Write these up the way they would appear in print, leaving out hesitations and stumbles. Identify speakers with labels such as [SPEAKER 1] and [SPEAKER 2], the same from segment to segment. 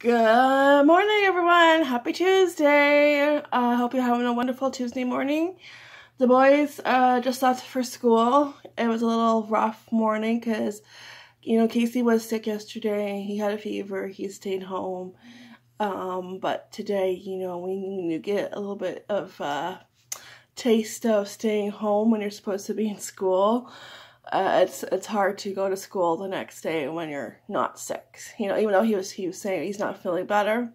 [SPEAKER 1] Good morning, everyone. Happy Tuesday. I hope you're having a wonderful Tuesday morning. The boys just left for school. It was a little rough morning because, Casey was sick yesterday. He had a fever. He stayed home. But today, we get a little bit of taste of staying home when you're supposed to be in school. It's hard to go to school the next day when you're not sick. Even though he was saying he's not feeling better,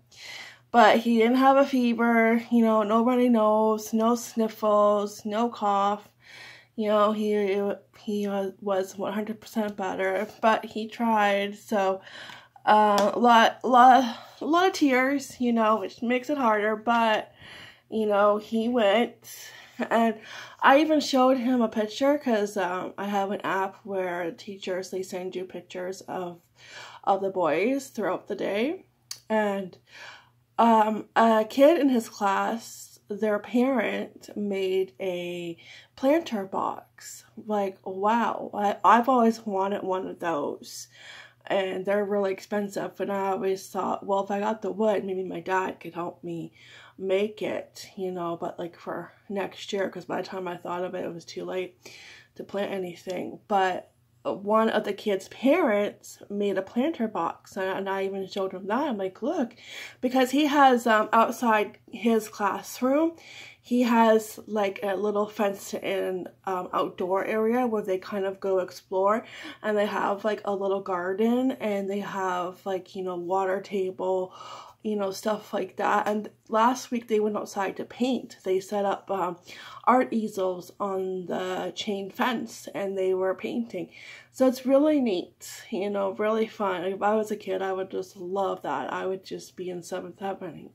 [SPEAKER 1] but he didn't have a fever. No runny nose, no sniffles, no cough. He was 100% better, but he tried. So a lot of tears. Which makes it harder. But he went. And I even showed him a picture because I have an app where teachers, they send you pictures of the boys throughout the day. And a kid in his class, their parent made a planter box. Like, wow, I've always wanted one of those. And they're really expensive. And I always thought, well, if I got the wood, maybe my dad could help me make it, but like for next year, because by the time I thought of it, it was too late to plant anything. But one of the kids' parents made a planter box, and I even showed him that. I'm like, look, because he has outside his classroom, he has like a little fenced-in outdoor area where they kind of go explore, and they have like a little garden, and they have like water table, stuff like that. And last week they went outside to paint. They set up art easels on the chain fence, and they were painting. So it's really neat, really fun. If I was a kid, I would just love that. I would just be in 7th heaven,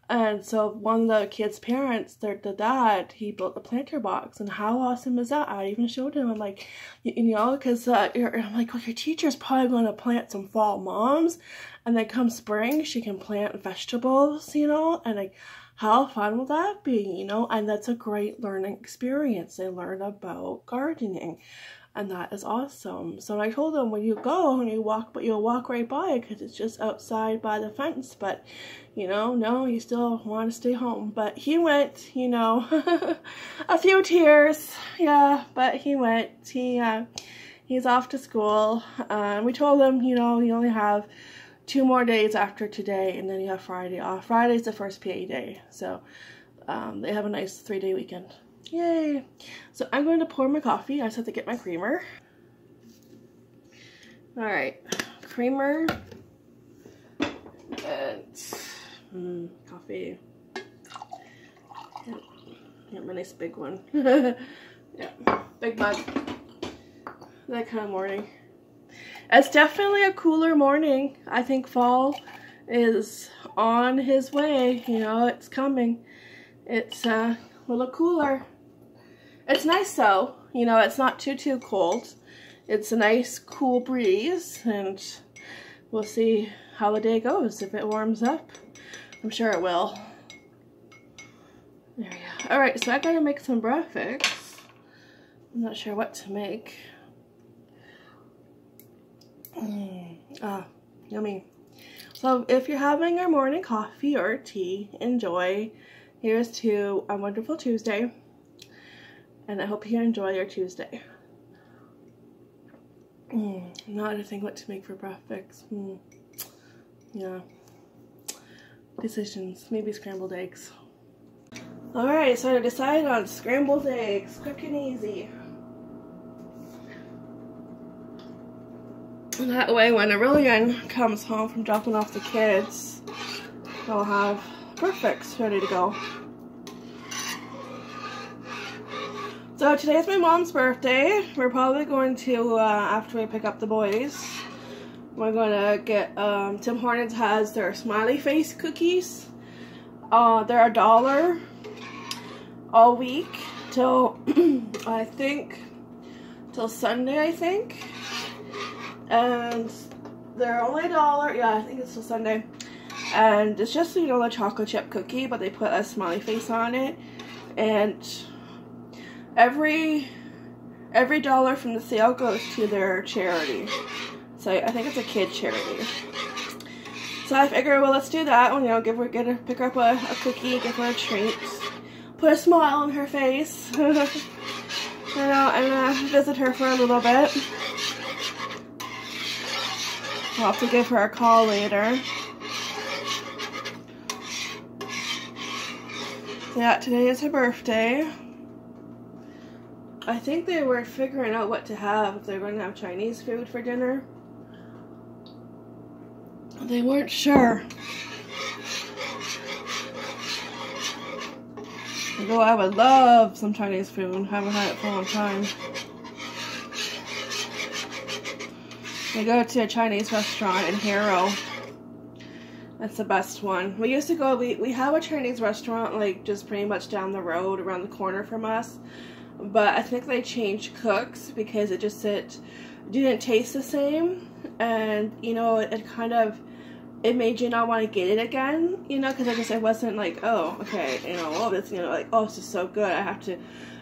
[SPEAKER 1] And so one of the kids' parents, their dad, he built the planter box. And how awesome is that? I even showed him. I'm like, because I'm like, well, your teacher's probably going to plant some fall moms. And then come spring, she can plant vegetables, and like, how fun will that be, And that's a great learning experience. They learn about gardening. And that is awesome. So I told them, when you go and you walk, but you'll walk right by because it's just outside by the fence. But, no, you still want to stay home. But he went, a few tears. Yeah, but he went. He's off to school. We told him, you only have 2 more days after today, and then you have Friday off. Friday's the first PA day. So they have a nice 3-day weekend. Yay! So I'm going to pour my coffee. I just have to get my creamer. Alright, creamer and coffee. Yeah, my nice big one. Yeah, big mug. That kind of morning. It's definitely a cooler morning. I think fall is on his way. It's coming. It's a little cooler. It's nice though, it's not too cold. It's a nice cool breeze, and we'll see how the day goes. If it warms up, I'm sure it will. There we go. Alright, so I gotta make some breakfast. I'm not sure what to make. Yummy. So if you're having your morning coffee or tea, enjoy. Here's to a wonderful Tuesday. And I hope you enjoy your Tuesday. Now I think what to make for breakfast. Yeah. Decisions. Maybe scrambled eggs. Alright, so I decided on scrambled eggs. Quick and easy. And that way when Aurelian comes home from dropping off the kids, they'll have breakfast ready to go. So today's my mom's birthday. We're probably going to, after we pick up the boys, we're going to get, Tim Hortons has their smiley face cookies. They're $1 all week till, I think, till Sunday, I think. And they're only $1. Yeah, I think it's till Sunday. And it's just, a chocolate chip cookie, but they put a smiley face on it. And every $1 from the sale goes to their charity. So I think it's a kid charity. So I figured, well, let's do that. You know, pick her up a cookie, give her a treat, put a smile on her face. You know, and visit her for a little bit. I'll have to give her a call later. Yeah, today is her birthday. I think they were figuring out what to have, if they were going to have Chinese food for dinner. They weren't sure. Although I would love some Chinese food. Haven't had it for a long time. We go to a Chinese restaurant in Harrow. That's the best one. We used to go, we have a Chinese restaurant like just pretty much down the road, around the corner from us. But I think they changed cooks because it didn't taste the same. And, you know, it made you not want to get it again, you know, because it wasn't like, oh, okay, you know, oh, this, you know, like, oh, this is so good, I have to,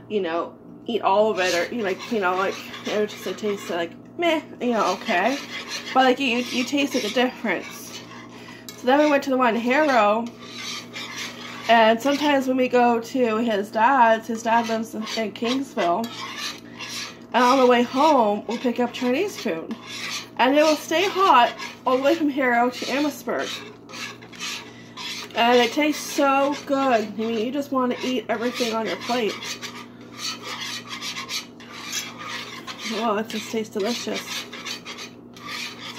[SPEAKER 1] you know, eat all of it, or, you know, like, it was just, it tasted like, meh, you know, okay, but, like, you tasted the difference. So then we went to the one in Harrow, and sometimes when we go to his dad lives in Kingsville, and on the way home, we'll pick up Chinese food. And it will stay hot all the way from Harrow to Amherstburg. And it tastes so good. I mean, you just want to eat everything on your plate. Oh, it just tastes delicious.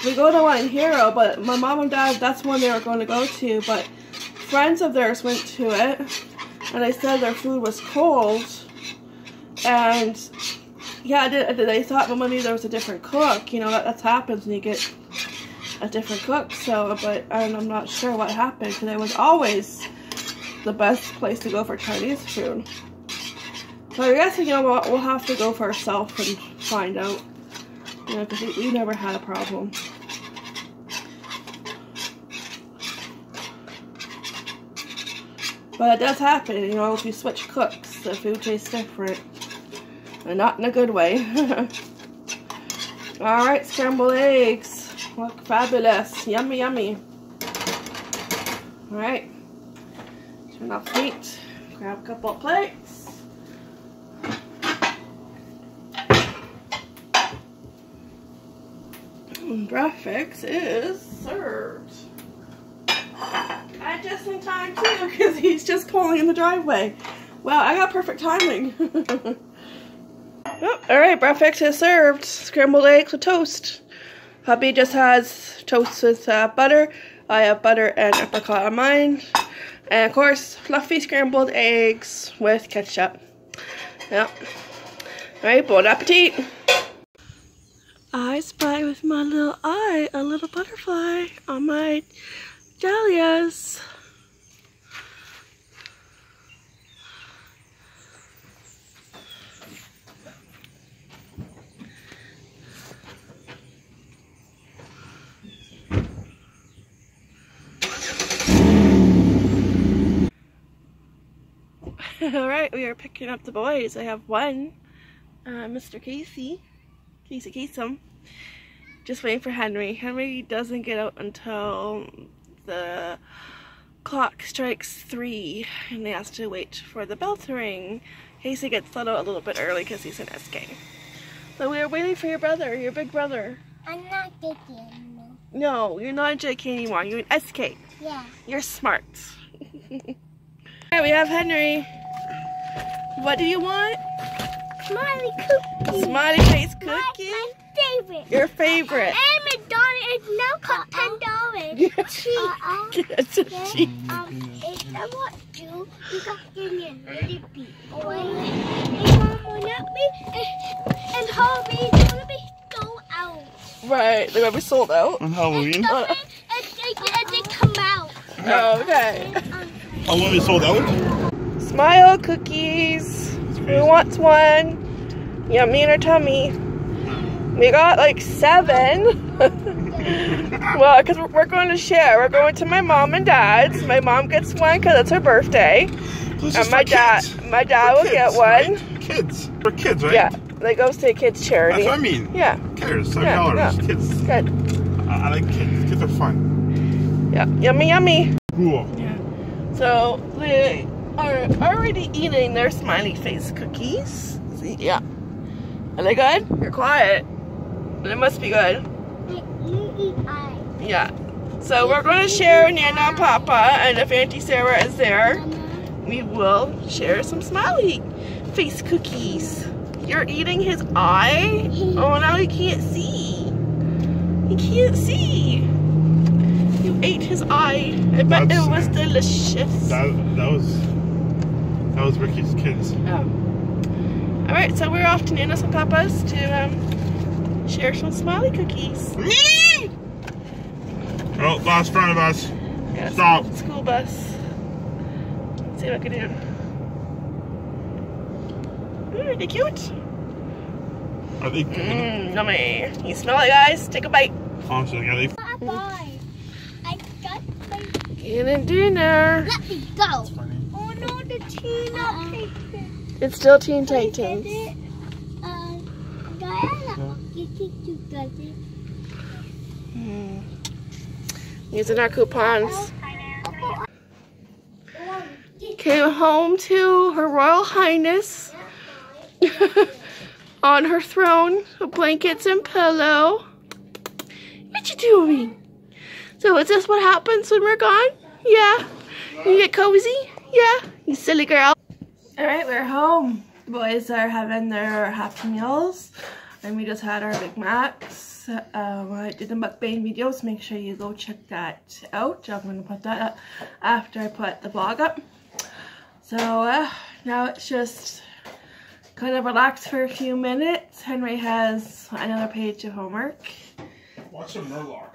[SPEAKER 1] So we go to one in Harrow, but my mom and dad, that's one they were going to go to, but friends of theirs went to it, and they said their food was cold, and yeah, they thought, well, maybe there was a different cook. You know, that happens when you get a different cook. So, but I'm not sure what happened, because it was always the best place to go for Chinese food. So I guess, you know, we'll have to go for ourselves and find out. You know, because we never had a problem. But it does happen, you know, if you switch cooks, the food tastes different. And not in a good way. Alright, scrambled eggs. Look fabulous. Yummy, yummy. Alright. Turn off the heat. Grab a couple of plates. And breakfast is served. And just in time too, because he's just pulling in the driveway. Wow, I got perfect timing. Oh, alright, breakfast is served. Scrambled eggs with toast. Hubby just has toast with butter. I have butter and apricot on mine. And of course, fluffy scrambled eggs with ketchup. Yep. Alright, bon appetit. I spy with my little eye a little butterfly on my dahlias. Alright, we are picking up the boys. I have one, Mr. Casey, Kasem, just waiting for Henry. Henry doesn't get out until the clock strikes 3, and they has to wait for the bell to ring. Casey gets let out a little bit early because he's in SK. So we are waiting for your brother, your big brother.
[SPEAKER 2] I'm not JK anymore.
[SPEAKER 1] No, you're not in JK anymore. You're in SK.
[SPEAKER 2] Yeah.
[SPEAKER 1] You're smart. Alright, we have Henry. What do you want?
[SPEAKER 2] Smiley cookie.
[SPEAKER 1] Smiley face cookie?
[SPEAKER 2] My favorite.
[SPEAKER 1] Your favorite.
[SPEAKER 2] And McDonald's is now cost $10. Cheap.
[SPEAKER 1] It's a cheap.
[SPEAKER 2] If I want you got to give me a little bit. And Mom will not be, and Halloween is going to be sold out.
[SPEAKER 1] Right, they're going to be sold out?
[SPEAKER 3] On Halloween?
[SPEAKER 2] And they come out.
[SPEAKER 1] Oh, okay.
[SPEAKER 3] Halloween sold out?
[SPEAKER 1] Smile cookies. Who wants one? Yummy in her tummy. We got like 7. Well, because we're going to share. We're going to my mom and dad's. My mom gets one because it's her birthday. And my dad will get one.
[SPEAKER 3] Right? Kids. For kids, right?
[SPEAKER 1] Yeah. They goes to a kids charity.
[SPEAKER 3] That's what I mean.
[SPEAKER 1] Yeah.
[SPEAKER 3] Who cares? $7.
[SPEAKER 1] Yeah.
[SPEAKER 3] Kids.
[SPEAKER 1] Good.
[SPEAKER 3] I like kids. Kids are fun.
[SPEAKER 1] Yeah, yummy, yummy.
[SPEAKER 3] Cool.
[SPEAKER 1] Yeah. So they are already eating their smiley face cookies. See, yeah. Are they good? You're quiet. They must be good.
[SPEAKER 2] You eat eye.
[SPEAKER 1] Yeah. So we're going to share Nana and Papa, and if Auntie Sarah is there, we will share some smiley face cookies. You're eating his eye? Oh, now he can't see. He can't see. You ate his eye. I bet it was delicious.
[SPEAKER 3] That was Ricky's kids.
[SPEAKER 1] Oh. Alright, so we're off to Nana's and Papa's to share some smiley cookies.
[SPEAKER 3] Oh, last front of us.
[SPEAKER 1] Yeah,
[SPEAKER 3] Stop.
[SPEAKER 1] School bus. Let's see what I can do. Ooh, are they cute?
[SPEAKER 3] Are they good?
[SPEAKER 1] Yummy. You smell it, guys? Take a bite.
[SPEAKER 3] Honestly, are they?
[SPEAKER 2] Bye. I got my...
[SPEAKER 1] Eating dinner.
[SPEAKER 2] Let me go.
[SPEAKER 3] Funny.
[SPEAKER 2] Oh no, the Teen Titans.
[SPEAKER 1] It's still Teen Titans.
[SPEAKER 2] Diana, you think you got it?
[SPEAKER 1] Using our coupons. Came home to Her Royal Highness on her throne with blankets and pillow. What you doing? So is this what happens when we're gone? Yeah. You get cozy? Yeah. You silly girl. Alright, we're home. The boys are having their Happy Meals. And we just had our Big Macs. I did the mukbang videos. Make sure you go check that out. I'm going to put that up after I put the vlog up. So now it's just kind of relax for a few minutes. Henry has another page of homework.
[SPEAKER 3] Watch some Murloc.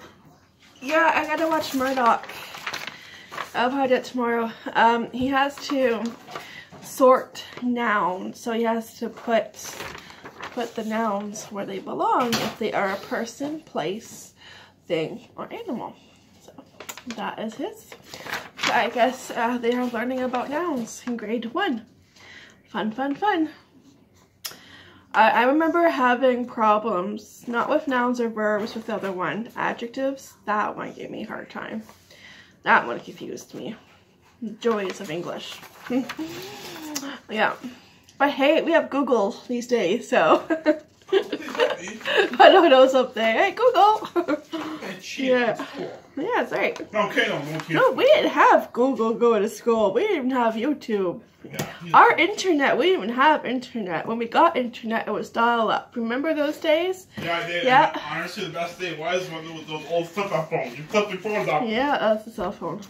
[SPEAKER 1] Yeah, I gotta watch Murdoch. I'll probably do it tomorrow. He has to sort nouns, so he has to put the nouns where they belong if they are a person, place, thing, or animal. So that is his. So I guess they are learning about nouns in grade 1. Fun, fun, fun. I remember having problems, not with nouns or verbs, with the other one, adjectives. That one gave me a hard time. That one confused me. Joys of English. Yeah. But hey, we have Google these days, so. I don't know something. Hey, Google. Yeah. Yeah, that's right.
[SPEAKER 3] Okay,
[SPEAKER 1] No, we didn't have Google going to school. We didn't even have YouTube.
[SPEAKER 3] Yeah,
[SPEAKER 1] Our internet, we didn't even have internet. When we got internet, it was dial-up. Remember those days?
[SPEAKER 3] Yeah, I did.
[SPEAKER 1] Yeah.
[SPEAKER 3] And honestly, the best day was when there was those old flip-up phones. You flip your phones up.
[SPEAKER 1] Yeah, that's the cell phone.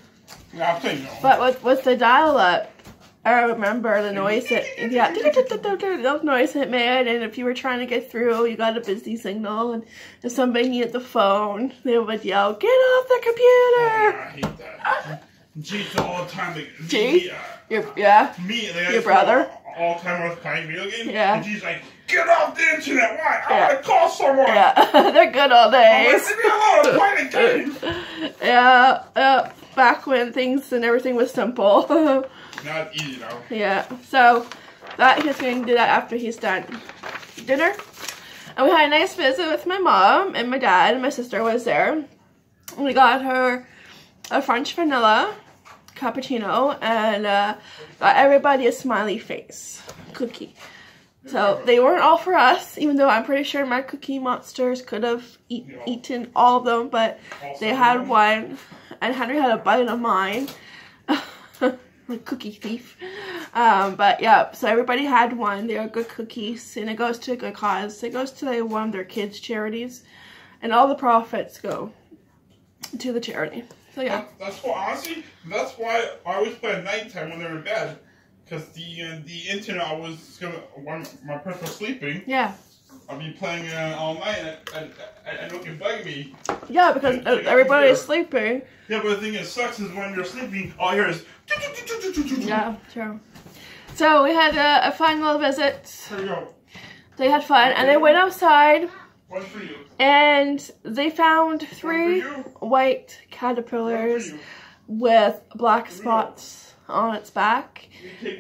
[SPEAKER 3] Yeah, I'm saying no.
[SPEAKER 1] But with the dial-up, I remember the noise that, yeah, the noise it made, and if you were trying to get through, you got a busy signal, and if somebody needed the phone, they would yell, "Get off the computer!"
[SPEAKER 3] Oh, yeah, I hate that. Jeez, all the time. Like,
[SPEAKER 1] Gee? Your brother?
[SPEAKER 3] All the time I was playing video games.
[SPEAKER 1] Yeah.
[SPEAKER 3] And she's like, "Get off the internet! Why? I
[SPEAKER 1] Yeah.
[SPEAKER 3] want to call someone!"
[SPEAKER 1] Yeah, they're good all
[SPEAKER 3] I'm
[SPEAKER 1] day.
[SPEAKER 3] like, "Leave me alone, I'm playing a game."
[SPEAKER 1] Yeah, back when things and everything was simple.
[SPEAKER 3] Now it's easy now.
[SPEAKER 1] Yeah, so that he's going to do that after he's done dinner. And we had a nice visit with my mom and my dad, and my sister was there. We got her a French vanilla cappuccino and got everybody a smiley face cookie. So they weren't all for us, even though I'm pretty sure my cookie monsters could have eaten all of them, but they had one, and Henry had a bite of mine. Like cookie thief. But yeah, so everybody had one. They are good cookies, and it goes to a good cause. It goes to like, one of their kids' charities, and all the profits go to the charity. So yeah.
[SPEAKER 3] That's why, honestly, that's why I always play at nighttime when they're in bed. Because the internet, I was gonna, when my parents were sleeping,
[SPEAKER 1] Yeah.
[SPEAKER 3] I'll be playing all night and no one can bug me.
[SPEAKER 1] Yeah, because everybody is sleeping.
[SPEAKER 3] Yeah, but the thing that sucks is when you're sleeping, all you hear is.
[SPEAKER 1] Yeah, true. So we had a fun little visit.
[SPEAKER 3] There you go.
[SPEAKER 1] They had fun, and they went outside,
[SPEAKER 3] One for you.
[SPEAKER 1] and they found 3 white caterpillars with black spots on its back.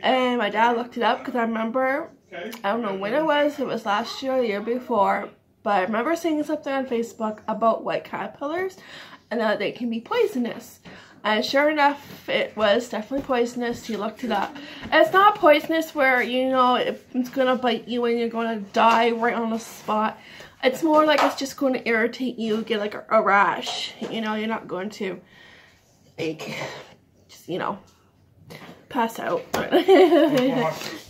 [SPEAKER 1] And my dad looked it up because I remember, I don't know when it was last year or the year before, but I remember seeing something on Facebook about white caterpillars, and that they can be poisonous. And sure enough, it was definitely poisonous. He looked it up. And it's not poisonous where, you know, it's going to bite you and you're going to die right on the spot. It's more like it's just going to irritate you, get like a rash. You know, you're not going to, like, just, you know, pass out.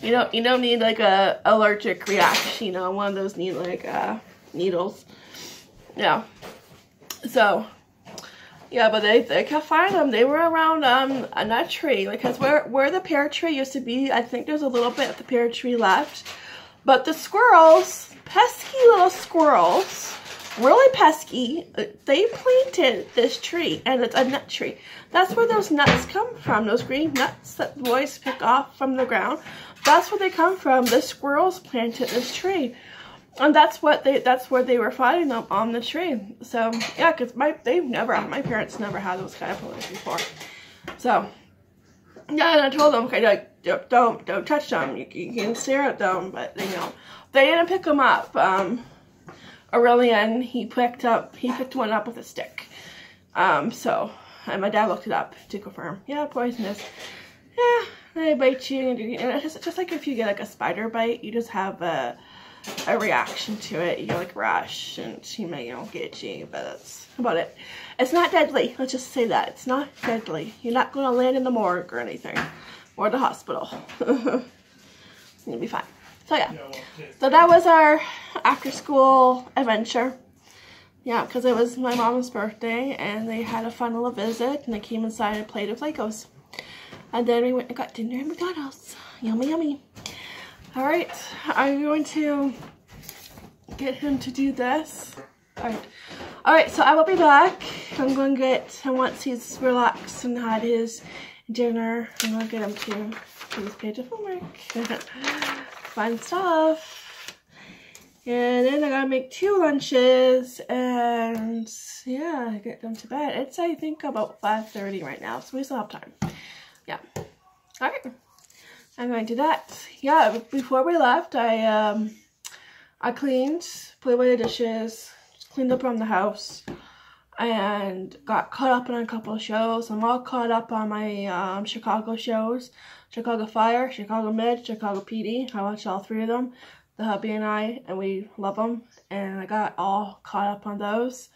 [SPEAKER 1] You don't need like a allergic reaction. You know, one of those need like needles. Yeah. So, yeah, but they can't find them. They were around a nut tree, because where the pear tree used to be, I think there's a little bit of the pear tree left. But the squirrels, pesky little squirrels, really pesky, they planted this tree, and it's a nut tree. That's where those nuts come from, those green nuts that the boys pick off from the ground. That's where they come from. The squirrels planted this tree. And that's where they were finding them, on the tree. So yeah, because my parents never had those kind of plants before. So yeah, and I told them, okay, like, don't touch them. You can stare at them, but you know, they didn't pick them up. Aurelian, he picked one up with a stick. So, and my dad looked it up to confirm. Yeah, poisonous. Yeah, they bite you, and it's just like if you get like a spider bite, you just have a reaction to it. You get like a rash, and she may, you know, get itchy, but that's about it. It's not deadly. Let's just say that. It's not deadly. You're not going to land in the morgue or anything, or the hospital. You'll be fine. So yeah. So that was our after school adventure. Yeah, because it was my mom's birthday, and they had a fun little visit, and they came inside and played with Legos. And then we went and got dinner at McDonald's. Yummy, yummy. Alright, I'm going to get him to do this. Alright, so I will be back. I'm going to get, and once he's relaxed and had his dinner, I'm going to get him to do his page of homework. Fun stuff. And then I gotta make 2 lunches, and yeah, get them to bed. It's, I think, about 5:30 right now, so we still have time. Yeah. Alright. I'm going to do that. Yeah, before we left, I cleaned, put away the dishes, cleaned up around the house, and got caught up on a couple of shows. I'm all caught up on my Chicago shows. Chicago Fire, Chicago Med, Chicago PD. I watched all 3 of them, the hubby and I, and we love them. And I got all caught up on those.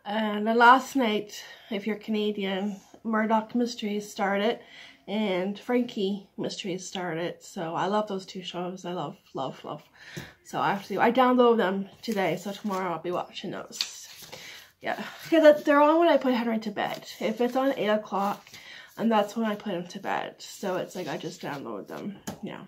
[SPEAKER 1] And then last night, if you're Canadian, Murdoch Mysteries started. And Frankie Mysteries started. So I love those 2 shows. I love. So I download them today, so tomorrow I'll be watching those. Yeah, because they're on when I put Henry to bed. If it's on 8 o'clock, and that's when I put him to bed. So it's like I just download them. Yeah.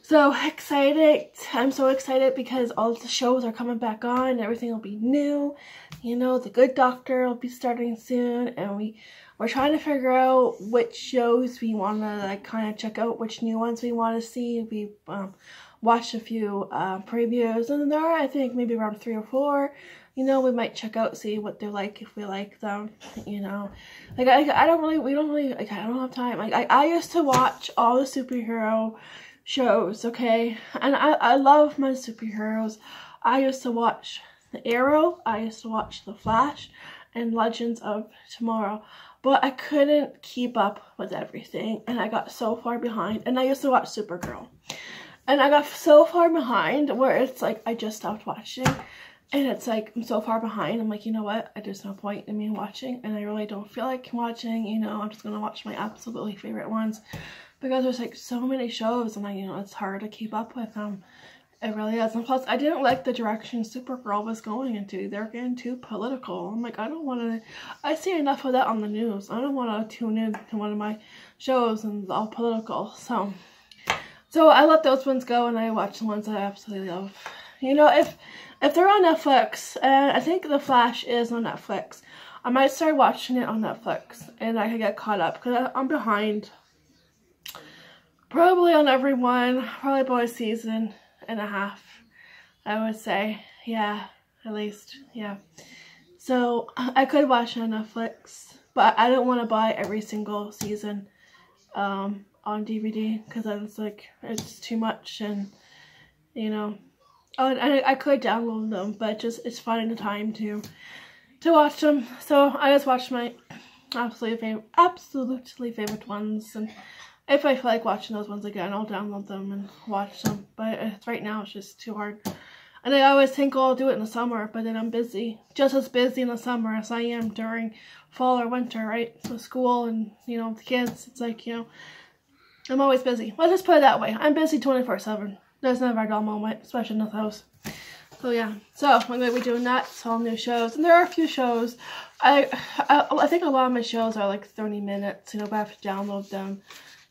[SPEAKER 1] So excited. I'm so excited because all the shows are coming back on. Everything will be new. You know, The Good Doctor will be starting soon, and we're trying to figure out which shows we want to like kind of check out, which new ones we want to see. We watched a few previews, and there are, I think, maybe around 3 or 4. You know, we might check out, see what they're like, if we like them. You know, like I don't have time. Like I used to watch all the superhero shows, okay, and I love my superheroes. I used to watch The Arrow, I used to watch The Flash, and Legends of Tomorrow. But I couldn't keep up with everything, and I got so far behind. And I used to watch Supergirl, and I got so far behind where it's like I just stopped watching, and it's like I'm so far behind. I'm like, you know what? There's no point in me watching, and I really don't feel like watching. You know, I'm just gonna watch my absolutely favorite ones because there's like so many shows, and you know, it's hard to keep up with them. It really is. And plus, I didn't like the direction Supergirl was going into. They're getting too political. I'm like, I don't want to... I see enough of that on the news. I don't want to tune in to one of my shows and it's all political. So I let those ones go, and I watch the ones I absolutely love. You know, if they're on Netflix, and I think The Flash is on Netflix, I might start watching it on Netflix, and I can get caught up, because I'm behind. Probably on every one. Probably about a season and a half, I would say. Yeah, at least. Yeah. So I could watch it on Netflix, but I don't want to buy every single season on DVD, because then it's like, it's too much, and you know. Oh, and I could download them, but it's finding the time to to watch them. So I just watched my absolutely favorite ones, and if I feel like watching those ones again, I'll download them and watch them. But right now it's just too hard. And I always think, oh, I'll do it in the summer, but then I'm busy. Just as busy in the summer as I am during fall or winter, right? With school and, you know, the kids. It's like, you know, I'm always busy. Let's just put it that way. I'm busy 24/7. There's never a dull moment, especially in this house. So yeah, so I'm going to be doing that. It's all new shows. And there are a few shows. I think a lot of my shows are like 30 minutes, you know, but I have to download them.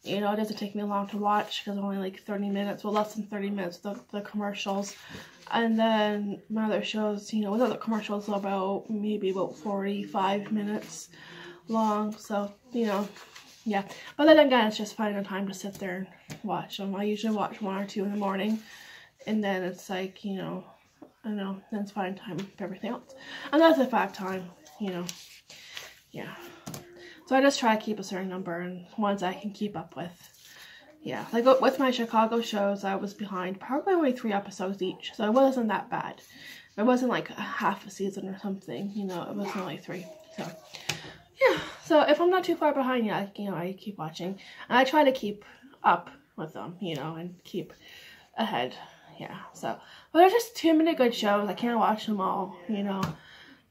[SPEAKER 1] You know, it doesn't take me long to watch because only like 30 minutes, well, less than 30 minutes, the commercials. And then my other shows, you know, with other commercials are maybe about 45 minutes long. So, you know, yeah. But then again, it's just finding time to sit there and watch them. I usually watch 1 or 2 in the morning. And then it's like, you know, I don't know, then it's finding time for everything else. And that's if I have time, you know, yeah. So I just try to keep a certain number and ones I can keep up with. Yeah, like with my Chicago shows, I was behind probably only 3 episodes each. So it wasn't that bad. It wasn't like a half a season or something, you know, it was only 3. So, yeah. So if I'm not too far behind yet, you know, I keep watching. And I try to keep up with them, you know, and keep ahead. Yeah, so. But there's just too many good shows. I can't watch them all, you know.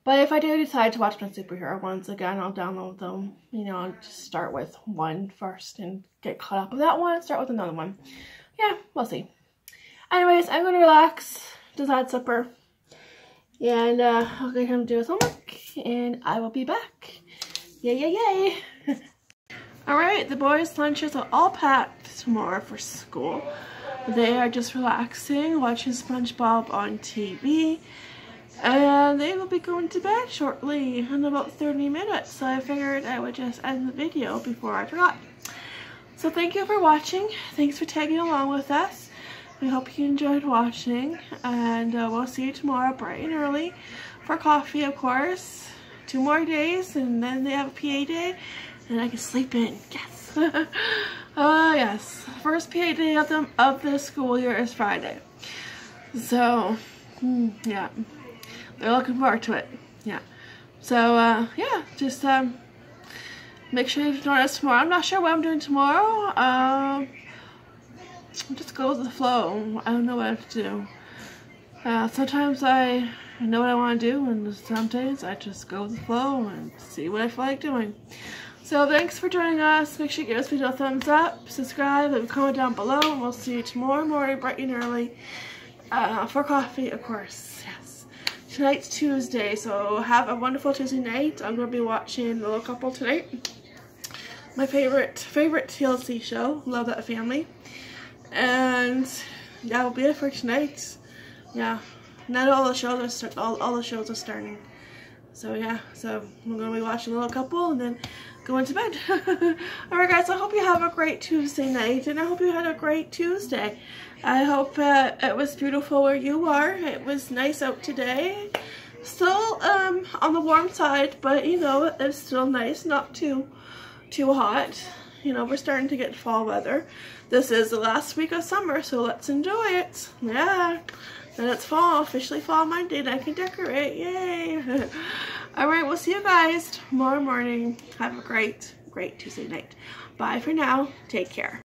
[SPEAKER 1] But if I do decide to watch my superhero ones again, I'll download them. You know, I'll just start with one first and get caught up with that one. Start with another one. Yeah, we'll see. Anyways, I'm going to relax, decide supper. And I'll get him to do his homework. And I will be back. Yay, yay, yay. Alright, the boys' lunches are all packed tomorrow for school. They are just relaxing, watching SpongeBob on TV. And they will be going to bed shortly, in about 30 minutes. So I figured I would just end the video before I forgot. So thank you for watching. Thanks for tagging along with us. We hope you enjoyed watching. And we'll see you tomorrow bright and early for coffee, of course. 2 more days, and then they have a PA day. And I can sleep in. Yes. Yes. First PA day of the school year is Friday. So, yeah. They're looking forward to it. Yeah. So, yeah, just make sure you join us tomorrow. I'm not sure what I'm doing tomorrow. Just go with the flow. I don't know what I have to do. Sometimes I know what I want to do, and sometimes I just go with the flow and see what I feel like doing. So, thanks for joining us. Make sure you give this video a thumbs up, subscribe, leave a comment down below, and we'll see you tomorrow morning, bright and early, for coffee, of course. Tonight's Tuesday, so have a wonderful Tuesday night. I'm going to be watching The Little Couple tonight. My favorite TLC show. Love that family. And that will be it for tonight. Yeah. Not all the shows are all the shows are starting. So yeah, so I'm going to be watching The Little Couple and then going to bed. Alright guys, I hope you have a great Tuesday night, and I hope you had a great Tuesday. I hope it was beautiful where you are. It was nice out today. Still on the warm side, but you know, it's still nice, not too hot. You know, we're starting to get fall weather. This is the last week of summer, so let's enjoy it. Yeah. Then it's fall, officially fall Monday, and I can decorate. Yay! Alright, we'll see you guys tomorrow morning. Have a great Tuesday night. Bye for now. Take care.